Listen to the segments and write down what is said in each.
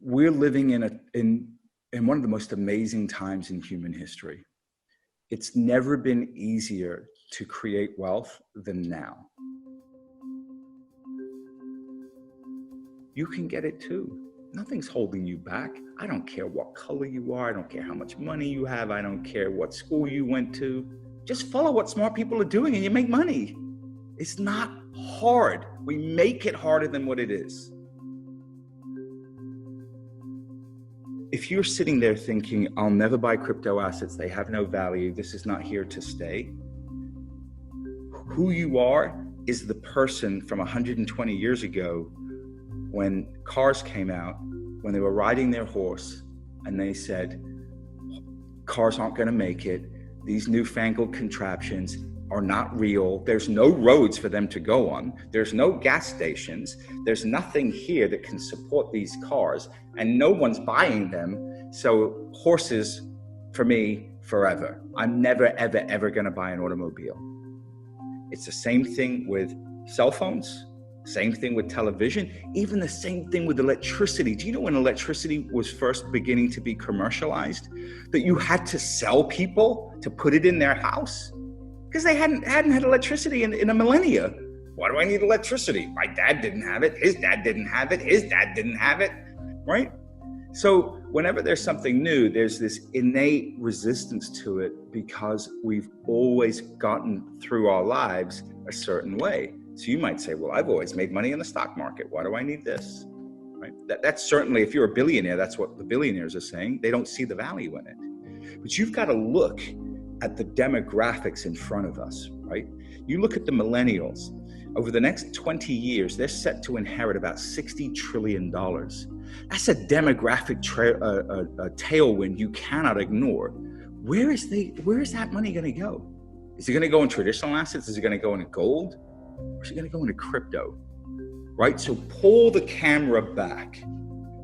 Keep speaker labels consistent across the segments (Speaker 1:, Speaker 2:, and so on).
Speaker 1: we're living in one of the most amazing times in human history. It's never been easier to create wealth than now. You can get it too. Nothing's holding you back. I don't care what color you are. I don't care how much money you have. I don't care what school you went to. Just follow what smart people are doing and you make money. It's not hard. We make it harder than what it is. If you're sitting there thinking, I'll never buy crypto assets, they have no value, this is not here to stay, who you are is the person from 120 years ago when cars came out, when they were riding their horse and they said, cars aren't going to make it, these newfangled contraptions are not real, there's no roads for them to go on, there's no gas stations, there's nothing here that can support these cars, and no one's buying them, so horses, for me, forever. I'm never, ever, ever gonna buy an automobile. It's the same thing with cell phones, same thing with television, even the same thing with electricity. Do you know when electricity was first beginning to be commercialized, that you had to sell people to put it in their house? Because they hadn't had electricity in a millennia. Why do I need electricity? My dad didn't have it, his dad didn't have it, his dad didn't have it, right? So whenever there's something new, there's this innate resistance to it because we've always gotten through our lives a certain way. So you might say, well, I've always made money in the stock market. Why do I need this? Right? That's certainly, if you're a billionaire, that's what the billionaires are saying. They don't see the value in it. But you've got to look at the demographics in front of us, right? You look at the millennials. Over the next 20 years, they're set to inherit about $60 trillion. That's a demographic tailwind you cannot ignore. Where is that money going to go? Is it going to go in traditional assets? Is it going to go into gold? Or is it going to go into crypto? Right? So pull the camera back.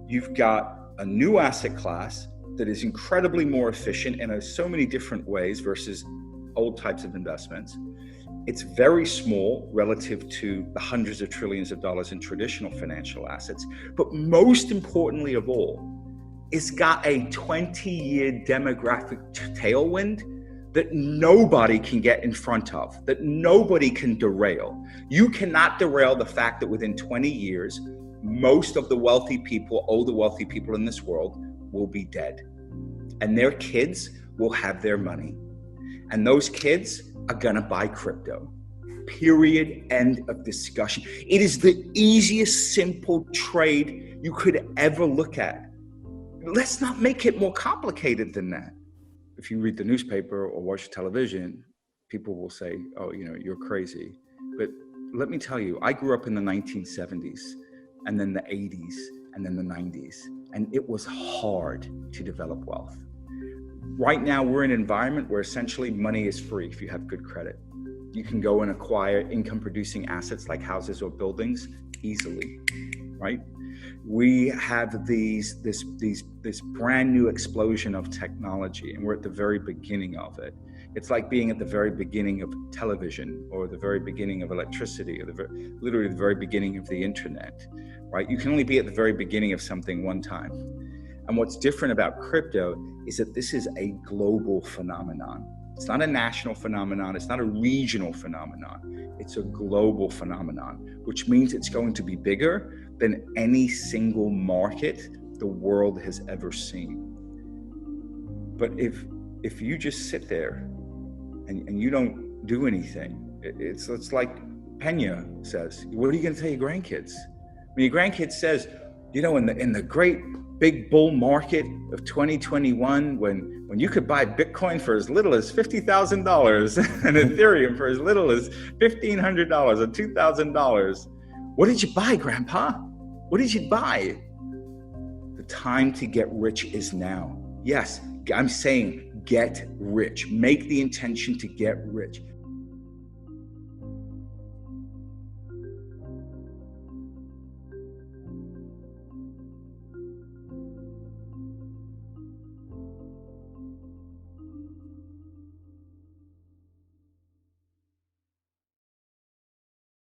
Speaker 1: You've got a new asset class that is incredibly more efficient in so many different ways versus old types of investments. It's very small relative to the hundreds of trillions of dollars in traditional financial assets. But most importantly of all, it's got a 20-year demographic tailwind that nobody can get in front of, that nobody can derail. You cannot derail the fact that within 20 years, most of the wealthy people, older wealthy people in this world will be dead. And their kids will have their money. And those kids are gonna buy crypto. Period, end of discussion. It is the easiest, simple trade you could ever look at. Let's not make it more complicated than that. If you read the newspaper or watch television, people will say, oh, you're crazy. But let me tell you, I grew up in the 1970s and then the 80s and then the 90s, and it was hard to develop wealth. Right now, we're in an environment where essentially money is free if you have good credit. You can go and acquire income-producing assets like houses or buildings easily, right? We have this brand new explosion of technology, and we're at the very beginning of it. It's like being at the very beginning of television or the very beginning of electricity or literally the very beginning of the internet, right? You can only be at the very beginning of something one time. And what's different about crypto is that this is a global phenomenon. It's not a national phenomenon. It's not a regional phenomenon. It's a global phenomenon, which means it's going to be bigger than any single market the world has ever seen. But if you just sit there and you don't do anything, it's like Pena says, what are you going to tell your grandkids? When your grandkid says, in the great big bull market of 2021, when you could buy Bitcoin for as little as $50,000 and Ethereum for as little as $1,500 or $2,000, what did you buy, Grandpa? What did you buy? The time to get rich is now. Yes, I'm saying get rich. Make the intention to get rich.